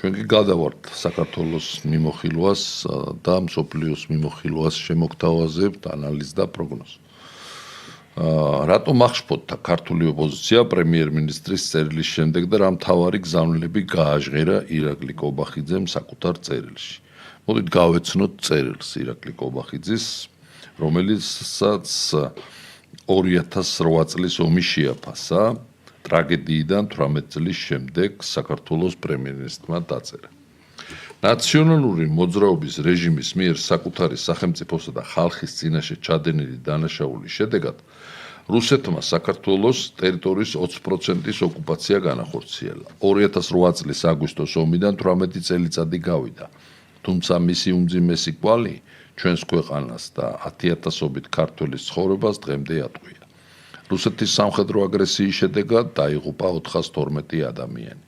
ჩვენ კი გადავართ საქართველოს მიმოხილვას და მსოფლიოს მიმოხილვას შემოგთავაზებთ ანალიზს და პროგნოზს. Რატომ აღშფოთდა ქართული ოპოზიცია პრემიერ-მინისტრის წერილის შემდეგ და რა მთავარი გზავნილები გააჟღერა ირაკლი კობახიძემ საკუთარ წერილში. მოდით გავეცნოთ წერილს ირაკლი კობახიძის, რომელიცაც 2008 წლის ომი შეაფასა, ტრაგედიიდან 18 წლის შემდეგ საქართველოს პრემიერ-მინისტრმა დაწერა. ნაციონალური მოძრაობის რეჟიმის მიერ საკუთარი სახელმწიფოსა და ხალხის წინაშე ჩადენილი დანაშაულის შედეგად რუსეთმა საქართველოს ტერიტორიის 20%-ის ოკუპაცია განახორციელა. 2008 წლის აგვისტოს ომიდან 18 წელიწადი გავიდა, თუმცა მისი უმძიმესი კვალი ჩვენს ქვეყანას და 10,000-ობით ქართველის ცხოვრებას დღემდე ატყვია. რუსეთის სამხედრო აგრესიის შედეგად დაიღუპა 412 ადამიანი.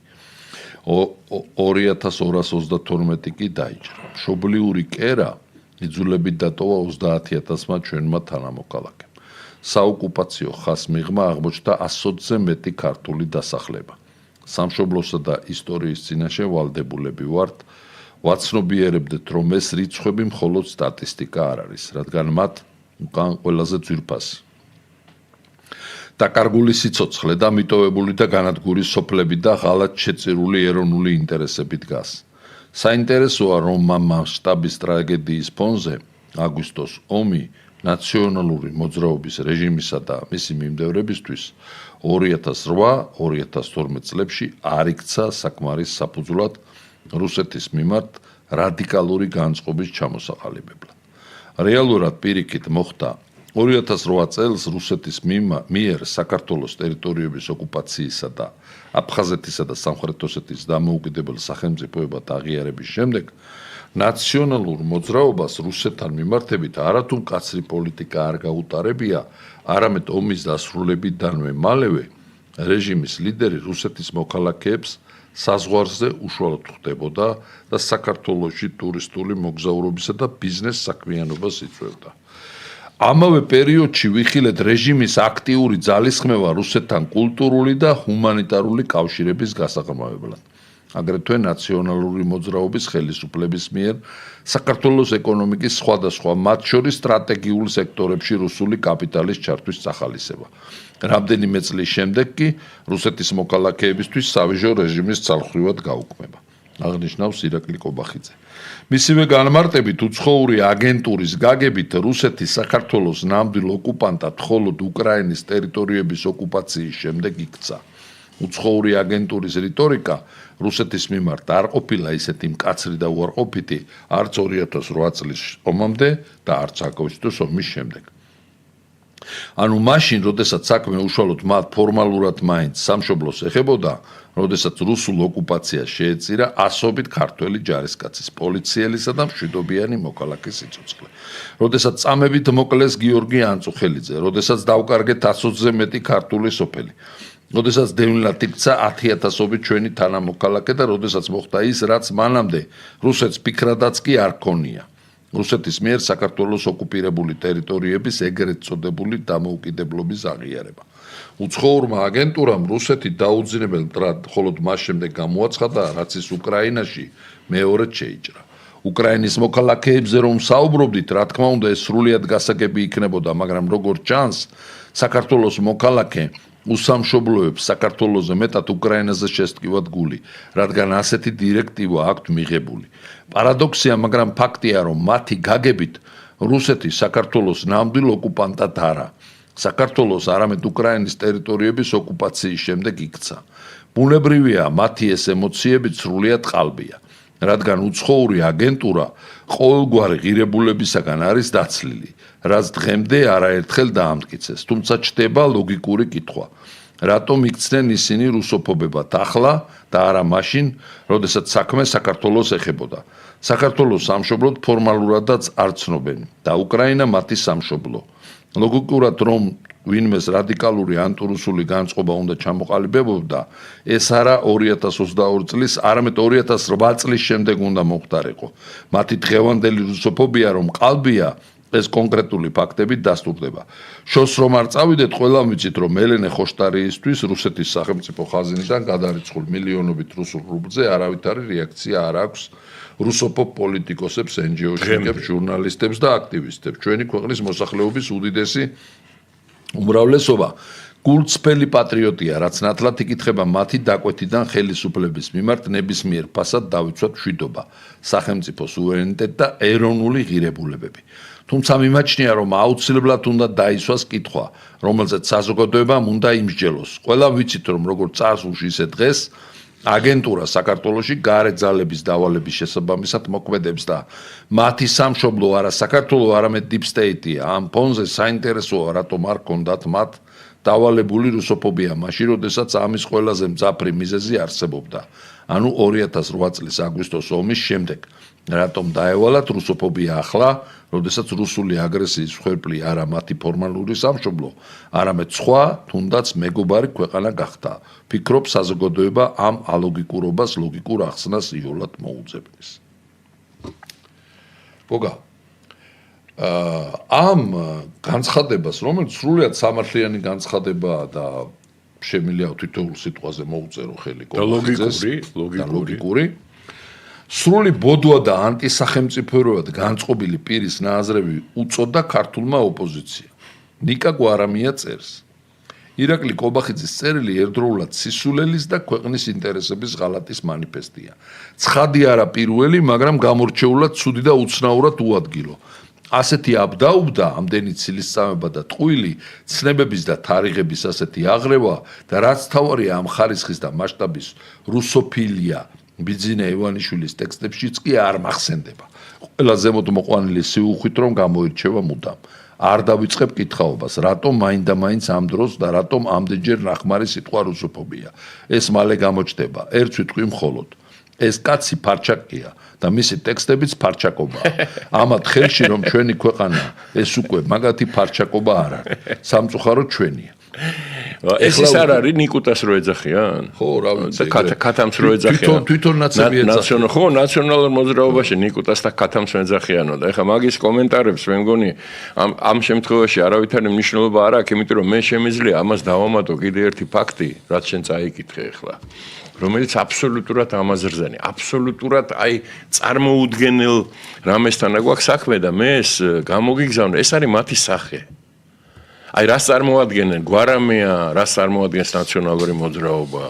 2232 კი დაიჭრა. მშობლიური კერა იძულებით დატოვა 30,000-მა ჩვენმა თანამოქალაქემ. საოკუპაციო ხაზს მიღმა აღმოჩნდა 100-ზე მეტი ქართული დასახლება. სამშობლოსა და ისტორიის წინაშე ვალდებულები ვართ, ვაცნობიერებდეთ, რომ ეს რიცხვები მხოლოდ სტატისტიკა არ არის, რადგან მათ უკან ყველაზე ძვირფასი. დაკარგული სიცოცხლე და მიტოვებული და განადგური სოფლები და ღალატ შეწირული ეროვნული ინტერესები დგას. საინტერესოა, რომ მასშტაბის ტრაგედიის ფონზე აგვისტოს ომი ნაციონალური მოძრაობის რეჟიმისა და მისი მიმდევრებისთვის 2008-2012 წლებში არ იქცა საკმარის საფუძვლად რუსეთის მიმართ რადიკალური განწყობის ჩამოსაყალიბებლად. რეალურად პირიქით მოხდა 2008 წელს რუსეთის მიერ საქართველოს ტერიტორიების ოკუპაციისა და აფხაზეთისა და სამხრეთ ოსეთის დამოუკიდებელ სახელმწიფოებად აღიარების შემდეგ ნაციონალურ მოძრაობას რუსეთთან მიმართებით არათუ მკაცრი პოლიტიკა არ გაუტარებია, არამედ ომის დასრულებიდანვე მალევე რეჟიმის ლიდერი რუსეთის მოქალაქეებს საზღვარზე უშუალოდ ხვდებოდა და საქართველოში ტურისტული მოგზაურობისა და ბიზნეს საქმიანობას იწვევდა. ამავე პერიოდში ვიხილეთ რეჟიმის აქტიური ძალისხმევა რუსეთთან კულტურული და ჰუმანიტარული კავშირების გასაღრმავებლად. აგრეთვე ნაციონალური მოძრაობის ხელისუფლების მიერ საქართველოს ეკონომიკის სხვადასხვა მათ შორის სტრატეგიულ სექტორებში რუსული კაპიტალის ჩართვის სახალისება. რამდენიმე წლის შემდეგ კი რუსეთის მოქალაქეებისთვის სავიჟო რეჟიმის ცალხრივად გაუქმება. აღნიშნავს ირაკლი კობახიძე. მისივე განმარტებით უცხოური აგენტურის გაგებით რუსეთი საქართველოს ნამდვილ ოკუპანტად მხოლოდ უკრაინის ტერიტორიების ოკუპაციის შემდეგ იქცა. უცხოური აგენტურის რიტორიკა რუსეთის მიმართ არ ყოფილა ისეთი მკაცრი და უარყოფითი არც 2008 წლის ომამდე და არც აგვისტოს ომის შემდეგ. ანუ მაშინ, როდესაც საქმე უშუალოდ მათ ფორმალურად მაინც სამშობლოს ეხებოდა, როდესაც რუსულ ოკუპაციას შეეწირა ასობით ქართველი ჯარისკაცის, პოლიციელისა და მშვიდობიანი მოქალაქის სიცოცხლე. როდესაც წამებით მოკლეს გიორგი ანწუხელიძე, როდესაც დავკარგეთ 120-ზე მეტი ქართული სოფელი. როდესაც დევნილად იქცა 10,000-ობით ჩვენი თანამოქალაქე და როდესაც მოხდა ის, რაც მანამდე რუსეთს ფიქრადაც კი არ ქონია. რუსეთის მიერ საქართველოს ოკუპირებული ტერიტორიების ეგრეთ წოდებული დამოუკიდებლობის აღიარება. უცხოურმა აგენტურამ რუსეთი დაუძინებელ მტრად მხოლოდ მას შემდეგ გამოაცხადა, რაც ის უკრაინაში მეორედ შეიჭრა. უკრაინის მოქალაქეებზე რომ საუბრობდით, რა თქმა უნდა, ეს სრულიად გასაგები იქნებოდა, მაგრამ როგორც ჩანს, საქართველოს მოქალაქე უსამშობლოებს საქართველოზე მეტად უკრაინაზე შესტკივად გული, რადგან ასეთი დირექტივა აქვთ მიღებული. პარადოქსია, მაგრამ ფაქტია, რომ მათი გაგებით რუსეთი საქართველოს ნამდვილ ოკუპანტად არა. საქართველოს არამედ უკრაინის ტერიტორიების ოკუპაციის შემდეგ იქცა. ბუნებრივია, მათი ეს ემოციები სრულიად ყალბია, რადგან უცხოური აგენტურა ყოველგვარი ღირებულებისაგან არის დაცლილი, რაც დღემდე არაერთხელ დაამტკიცეს, თუმცა ჩდება ლოგიკური კითხვა. რატომ იქცნენ ისინი რუსოფობებად ახლა და არა მაშინ, როდესაც საქმე საქართველოს ეხებოდა. საქართველოს სამშობლოდ ფორმალურადაც არ ცნობენ და უკრაინა მათი სამშობლო. ლოგიკურად რომ ვინმეს რადიკალური ანტირუსული განწყობა უნდა ჩამოყალიბებოდა, ეს არა 2022 წლის, არამედ 2008 წლის შემდეგ უნდა მოხდარიყო. მათი დღევანდელი რუსოფობია რომ ყალბია, ეს კონკრეტული ფაქტები დასტურდება. შორს რომ არ წავიდეთ, ყველამ ვიცით, რომ ელენე ხოშტარიისთვის რუსეთის სახელმწიფო ხაზინიდან გადარიცხულ მილიონობით რუსულ რუბლზე არავითარი რეაქცია არ აქვს რუსოფობ პოლიტიკოსებს, NGO-შникებს, ჟურნალისტებს და აქტივისტებს. ჩვენი ქვეყნის მოსახლეობის უდიდესი უმრავლესობა გულწრფელი პატრიოტია, რაც ნათლად იკითხება მათი დაკვეთიდან ხელისუფლების მიმართ ნებისმიერ ფასად დავიცვათ მშვიდობა, სახელმწიფო სუვერენიტეტი და ეროვნული ღირებულებები. თუმცა მიმაჩნია, რომ აუცილებლად უნდა დაისვას კითხვა, რომელზეც საზოგადოებამ უნდა იმსჯელოს. ყველამ ვიცით, რომ როგორც წარსულში, ისე დღეს აგენტურა საქართველოში გარე ძალების დავალების შესაბამისად მოქმედებს და მათი სამშობლო არა საქართველო, არამედ deep state-ია. ამ ფონზე საინტერესოა, რატომ არ ჰქონდათ მათ დავალებული რუსოფობია მაშინ, როდესაც ამის ყველაზე მძაფრი მიზეზი არსებობდა. ანუ 2008 წლის აგვისტოს ომის შემდეგ. რატომ დაევალათ რუსოფობია ახლა, როდესაც რუსული აგრესიის მსხვერპლი არა მათი ფორმალური სამშობლო, არამედ სხვა, თუნდაც მეგობარი ქვეყანა გახდა. ფიქრობ, საზოგადოება ამ ალოგიკურობას ლოგიკურ ახსნას იოლად მოუძებნის. გოგა, ამ განცხადებას, რომელიც სრულიად სამართლიანი განცხადებაა და შემიძლია თითოეულ სიტყვაზე მოუწერო ხელი ლოგიკური სრული ბოდვა და ანტისახელმწიფოებად განწყობილი პირის ნაზრები უწოდა ქართულმა ოპოზიციამ. ნიკა გვარამია წერს. ირაკლი კობახიძის წერილი ერთდროულად სისულელის და ქვეყნის ინტერესების ღალატის მანიფესტია. ცხადი არა პირველი, მაგრამ გამორჩეულად ცუდი და უცნაურად უადგილო. ასეთი აბდაუბდა, ამდენი ცილისწამება და ტყუილი, ცნებების და თარიღების ასეთი აღრევა და რაც თავარია ამ ხარისხის და მასშტაბის რუსოფილია ბიძინა ივანიშვილის ტექსტებშიც კი არ მახსენდება. ყველა ზემოთ მოყვანილი სიუხვით რომ გამოირჩევა მუდამ. არ დავიწყებ კითხაობას, რატომ მაინდა-მაინც ამ დროს და რატომ ამდენჯერ ნახმარი სიტყვა რუსოფობია. ეს მალე გამოჩნდება, ერთ სიტყვი მხოლოდ. ეს კაცი ფარჩაკია და მისი ტექსტებიც ფარჩაკობაა. ამათ ხელში რომ ჩვენი ქვეყანა ეს უკვე მაგათი ფარჩაკობა არ არის. სამწუხაროდ ჩვენია. ეს ის არ არის ნიკუტას რო ეძახიან? ხო, რა ვიცი. ქათამს რო ეძახიან. თვითონ ნაცები ეძახიან. ხო, ნაციონალურ მოძრაობაში ნიკუტას და ქათამს ეძახიანო და ეხლა მაგის კომენტარებს მე მგონი ამ შემთხვევაში არავითარი მნიშვნელობა არ აქვს, იმიტომ რომ მე შემიძლია ამას დავამატო კიდე ერთი ფაქტი, რაც შენ წაიკითხე ეხლა. რომელიც აბსოლუტურად ამაზრზანი, აბსოლუტურად აი წარმოუდგენელ რამესთან აგვაქვს საქმე და მე ეს გამოგიგზავნე, ეს არის მათი სახე. აი რას წარმოადგენენ გვარამია, რას წარმოადგენს ნაციონალური მოძრაობა,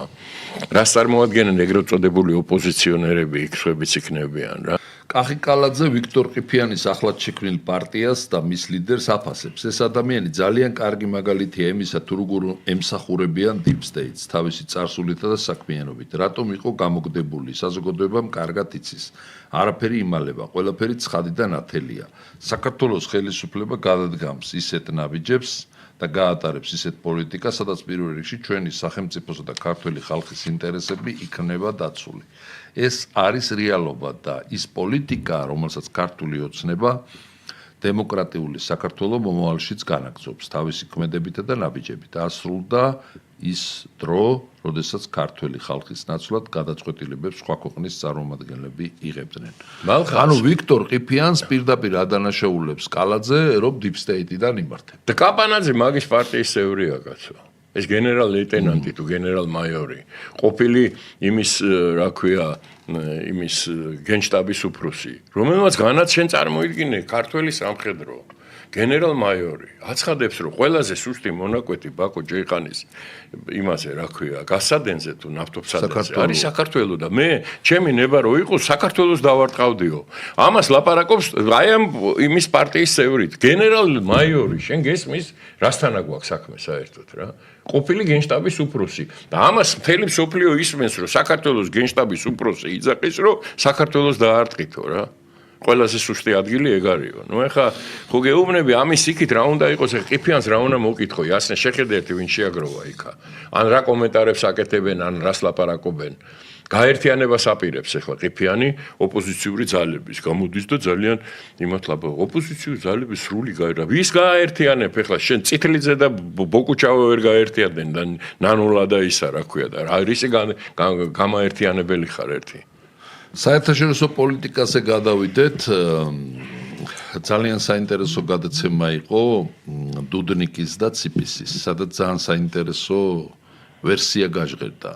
რას წარმოადგენენ ეგრეთ წოდებული ოპოზიციონერები, იქშვებიც იქნებიან რა. კახი კალაძე ვიქტორ ყიფიანის ახლად შექმნილ პარტიას და მის ლიდერს აფასებს. ეს ადამიანი ძალიან კარგი მაგალითია იმისა, თუ როგორ ემსახურებიან deep states თავისი წარსულითა და საქმიანობით. რატომ იყო გამოგდებული, საზოგადოებამ კარგად იცის. არაფერი იმალება, ყველაფერი ცხადი და ნათელია. საქართველოს ხელისუფლება გადადგამს ისეთ ნაბიჯებს და გაატარებს ისეთ პოლიტიკას, სადაც პირველ რიგში ჩვენი სახელმწიფოსა და ქართული ხალხის ინტერესები იქნება დაცული. ეს არის რეალობა და ის პოლიტიკა, რომელსაც ქართული ოცნება დემოკრატიული საქართველოს მომავალშიც განაგრძობს თავისი ქმედებითა და ნაბიჯებით. ასრულდა ის დრო, როდესაც ქართული ხალხის ნაცვლად გადაწყვეტილებებს სხვა ქვეყნის წარმომადგენლები იღებდნენ. ანუ ვიქტორ ყიფიანს პირდაპირ ადანაშაულებს კალაძე, რომ deep state-დან იმართება. და კაპანაძე მაგის პარტიის წევრია კაცო. ეს გენერალ-ლეიტენანტი თუ გენერალ-მაიორი, ყოფილი იმის, რა ქვია, იმის გენშტაბის უფროსი, რომელმაც განაცხენ წარმოიდგინე ქართველი სამხედრო, გენერალ-მაიორი, აცხადებს, რომ ყველაზე სუსტი მონაკვეთი ბაკო ჯეიხანის იმაზე, რა ქვია, გასადენზე თუ ნავთობსადენზე არის საქართველო და მე ჩემი ნება რო იყოს საქართველოს დავარტყავდიო. ამას ლაპარაკობს აი ამ იმის პარტიის წევრით, გენერალ-მაიორი, შენ გესმის, რასთან აგვაქვს საქმე საერთოდ რა? ყოფილი გენშტაბის უფროსი და ამას მთელი მსოფლიო ისმენს, რომ საქართველოს გენშტაბის უფროსი იძახის, რომ საქართველოს დაარტყითო რა. ყველაზე სუსტი ადგილი ეგ არისო. ნუ ეხა ხო გეუბნები ამის იქით რა უნდა იყოს, ყიფიანს რა უნდა მოკითხო, იასნე შეხედე ერთი ვინ შეაგროვა იქა. ან რა კომენტარებს აკეთებენ, ან რას ლაპარაკობენ. გაერთიანებას აპირებს ეხლა ყიფიანი ოპოზიციური ძალების. გამოდის და ძალიან იმათ ლაპარაკობს. ოპოზიციური ძალების სრული გაერთიანება. ვის გაერთიანებ ეხლა შენ წითლიძე და ბოკუჩავო ვერ გაერთიანდნენ და ნანულა და ისა რა ქვია და რა რისი გამაერთიანებელი ხარ ერთი. საერთაშორისო პოლიტიკაზე გადავიდეთ. ძალიან საინტერესო გადაცემა იყო დუდნიკის და ციპისის, სადაც ძალიან საინტერესო ვერსია გაჟღერდა,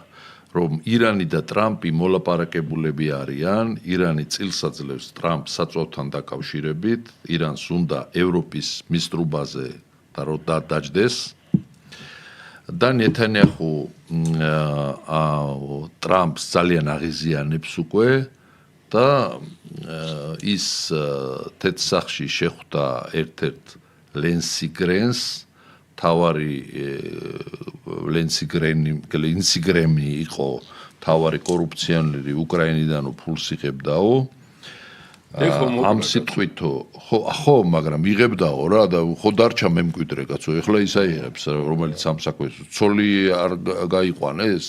რომ ირანი და ტრამპი მოლაპარაკებულები არიან, ირანი წილს აძლევს ტრამპს საწვავთან დაკავშირებით, ირანს უნდა ევროპის მისდრუბაზე და რომ დაჯდეს და ნეთანიაჰუ ტრამპს ძალიან აღიზიანებს უკვე და ის თეთრსახში შეხვდა ერთ-ერთ ლენსი გრენს თავარი ლენსი გრენი იყო თავარი კორუფციონერი უკრაინიდან ფულს იღებდაო ამ სიტყვითო ხო მაგრამ იღებდაო რა და ხო დარჩა მემკვიდრე კაცო ეხლა ისა იღებს რომელიც სამსაკვეთო ცოლი არ გაიყვანეს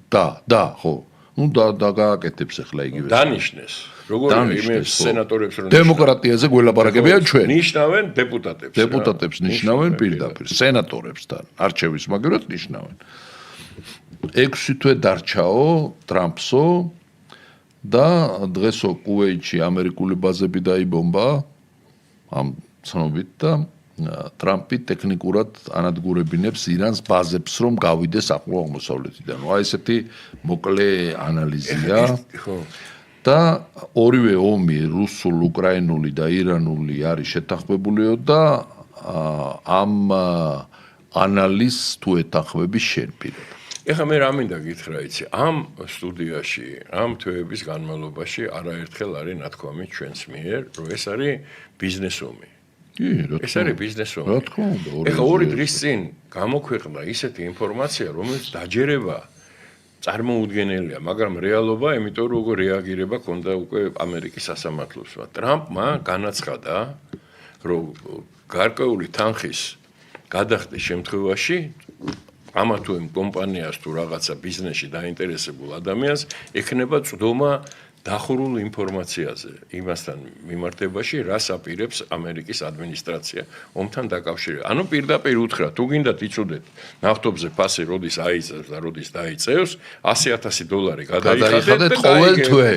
და ხო ну да გააკეთებს ახლა იგივე დანიშნეს როგორ იმებს სენატორებს რომ დემოკრატიაზე გველაპარაკებიან ჩვენ ნიშნავენ დეპუტატებს ნიშნავენ პირდაპირ სენატორებსთან არჩევის მაგერად ნიშნავენ 6 თვე დარჩაო ტრამპსო და დღესო კუვეიტში ამერიკული ბაზები დაიბომბა ამ ცნობით და ტრამპი ტექნიკურად ანადგურებინებს ირანს ბაზებს რომ გავიდეს ახლო აღმოსავლეთიდან. აი ესეთი მოკლე ანალიზია. და ორივე ომი რუსულ, უკრაინული და ირანული არის შეთანხმებულიო და ამ ანალიზს თუ ეთანხმები შენ პირად. ეხლა მე რა მინდა გითხრა იცი, ამ სტუდიაში, ამ თვეების განმავლობაში არაერთხელ არის ნათქვამი ჩვენს მიერ, რომ ეს არის ბიზნეს ომი. ეს არის ბიზნეს ომი. რა თქმა უნდა, ეხლა 2 დღის წინ გამოქვეყნდა ისეთი ინფორმაცია, რომელიც დაჯერება წარმოუდგენელია, მაგრამ რეალობა, იმიტომ რომ როგორ რეაგირება ქონდა უკვე ამერიკის სასამართლოსმა. ტრამპმა განაცხადა, რომ გარკვეული თანხის გადახდის შემთხვევაში ამა თუ იმ კომპანიას თუ რაღაცა ბიზნესში დაინტერესებულ ადამიანს ექნება წვდომა დახურულ ინფორმაციაზე იმასთან მიმართებაში, რას აპირებს ამერიკის ადმინისტრაცია ომთან დაკავშირებით. ანუ პირდაპირ უთხრა, თუ გინდათ იცოდეთ ნავთობზე ფასი როდის აიწევს და როდის დაიწევს, $100,000 გადაიხადეთ ყოველ თვე.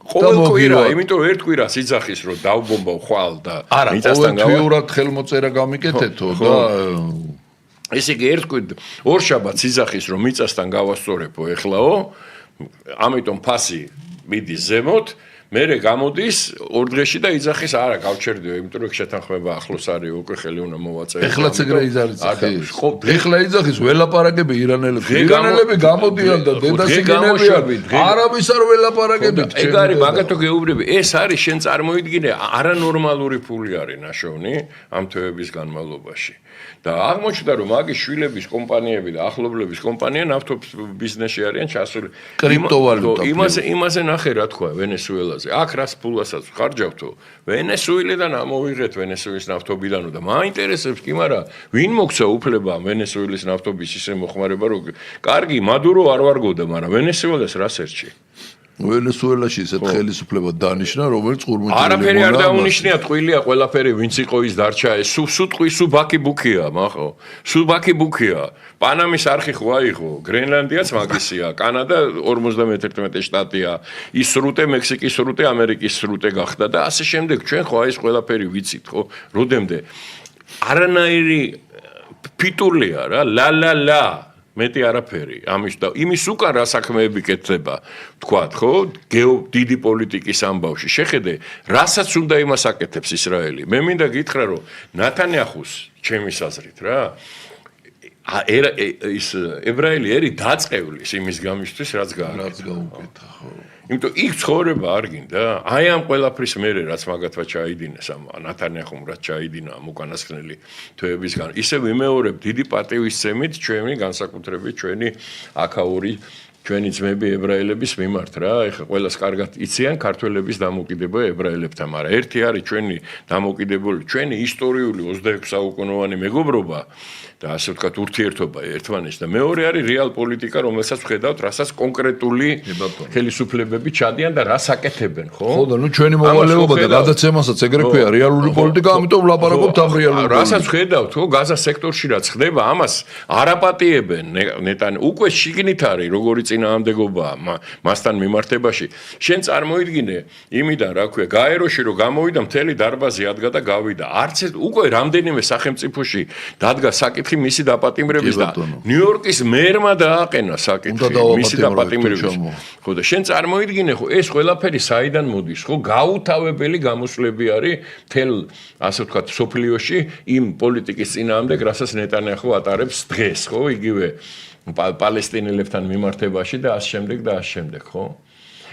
ყოველ კვირა, იმიტომ ერთ კვირას იძახის, რომ დავბომბავ ხვალ და მიწასთან ყოველთვიურად ხელმოწერა გამიკეთეთო და ესე იგი ერთ ორშაბათს იძახის, რომ მიწასთან გავასწორებო ეხლაო, ამიტომ ფასი მიდის ზემოთ, მერე გამოდის 2 დღეში და იძახის არა გავჩერდიო, იმიტომ რომ შეთანხმება ახლოს არის, უკვე ხელი უნდა მოვაწერო. ეხლაც ეგრე იძახის. ეხლა იძახის ველაპარაკები ირანელები გამოდიან და დედაში გენებიან. არავის არ ველაპარაკებით. ეგ არის მაგათო გეუბნები. ეს არის შენ წარმოიდგინე, არანორმალური ფული არის ნაშოვნი ამ თვეების განმავლობაში. და აღმოჩნდა რომ მაგის შვილების კომპანიები და ახლობლების კომპანია ნავთობის ბიზნესში არიან ჩასული. კრიპტოვალუტა. იმაზე ნახე რა თქვა ვენესუელაზე. აქ რას ფულასაც ხარჯავთო? ვენესუელიდან ამოვიღეთ ვენესუელის ნავთობიდანო და მაინტერესებს კი, მაგრამ ვინ მოგცა უფლება ვენესუელის ნავთობის ისე მოხმარება, რომ კარგი მადურო არ ვარგოდა, მაგრამ ვენესუელას რას ერჩი? ვენესუელაში ისეთ ხელისუფლება დანიშნა, რომელიც ყურმუჭერელი არაფერი არ დაუნიშნია, ტყუილია ყველაფერი, ვინც იყო ის დარჩა, ეს სუ ბაკი ბუქია, მახო. სუ ბაკი ბუქია. პანამის არხი ხო აიღო, გრენლანდიაც მაგისია, კანადა 51 შტატია, ის სრუტე, მექსიკის სრუტე, ამერიკის სრუტე გახდა და ასე შემდეგ. ჩვენ ხო აი ეს ყველაფერი ვიცით, ხო? როდემდე არანაირი ფიტურლია რა, ლა მეტი არაფერი ამის და იმის უკან რა საქმეები კეთდება თქვათ ხო დიდი პოლიტიკის ამბავში შეხედე რასაც უნდა იმას აკეთებს ისრაელი მე მინდა გითხრა რომ ნათანიაჰუს ჩემის აზრით რა ის ებრაელი ერი დაწყევლის იმის გამისთვის რაც გაუკეთა ხო იმიტომ იქ ცხოვრება არ გინდა აი ამ ყველაფრის მერე რაც მაგათმა ჩაიდინეს ამ ნათანიაჰუმ რაც ჩაიდინა ამ უკანასკნელი თვეებისგან ისე ვიმეორებ დიდი პატივისცემით ჩვენი განსაკუთრებით ჩვენი აქაური ჩვენი ძმები ებრაელების მიმართ რა ეხლა ყველას კარგად იციან ქართველების დამოკიდება ებრაელებთან მაგრამ ერთი არის ჩვენი დამოკიდებული ჩვენი ისტორიული 26 საუკუნოვანი მეგობრობა და ასე ვთქვათ ურთიერთობა ერთმანეთს და მეორე არის რეალ პოლიტიკა, რომელსაც ვხედავთ, რასაც კონკრეტული ხელისუფლებები ჩადიან და რას აკეთებენ, ხო? ხო და ნუ ჩვენი მოვალეობა და გადაცემასაც ეგრე ქვია რეალური პოლიტიკა, ამიტომ ვლაპარაკობთ ამ რეალური პოლიტიკას. რასაც ვხედავთ, ხო, გაზა სექტორში რაც ხდება, ამას არაპატიებენ ნეტან უკვე შიგნით არის როგორი წინააღმდეგობაა მასთან მიმართებაში. შენ წარმოიდგინე იმიდან რა ქვია, გაეროში რომ გამოვიდა მთელი დარბაზი ადგა და გავიდა. არც უკვე რამდენიმე სახელმწიფოში დადგა საკითხი მისი დაპატიმრების და ნიუ-იორკის მერმა დააყენა საკითხი მისი დაპატიმრების. ხო და შენ წარმოიდგინე ხო ეს ყველაფერი საიდან მოდის ხო გაუთავებელი გამოსვლები არის თელ ასე ვთქვათ სოფლიოში იმ პოლიტიკის წინააღმდეგ რასაც ნეტანიაჰუ ატარებს დღეს ხო იგივე პალესტინელებთან მიმართებაში და ამ შემდეგ ხო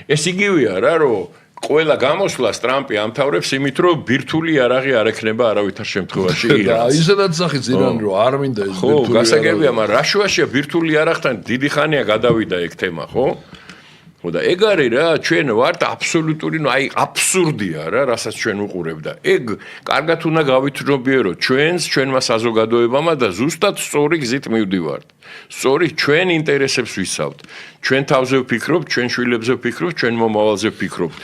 ეს იგივეა რა რომ ყველა გამოსვლას ტრამპი ამთავრებს იმით რომ ბირთვული იარაღი არ ექნება არავითარ შემთხვევაში და ისედაც სახით ირანი რომ არ მინდა ეს ბირთვული ხო გასაგებია მაგრამ რა შუაშია ბირთვული იარაღთან დიდი ხანია გადავიდა ეგ თემა ხო ხო და ეგ არის რა ჩვენ ვართ აბსოლუტური ნუ აი აბსურდია რა რასაც ჩვენ უყურებთ და ეგ კარგად უნდა გავითნობიეროთ ჩვენმა საზოგადოებამ და ზუსტად სწორი გზით მივდივართ სწორი ჩვენ ინტერესებს ვისავთ ჩვენ თავზე ვფიქრობთ ჩვენ შვილებზე ვფიქრობთ ჩვენ მომავალზე ვფიქრობთ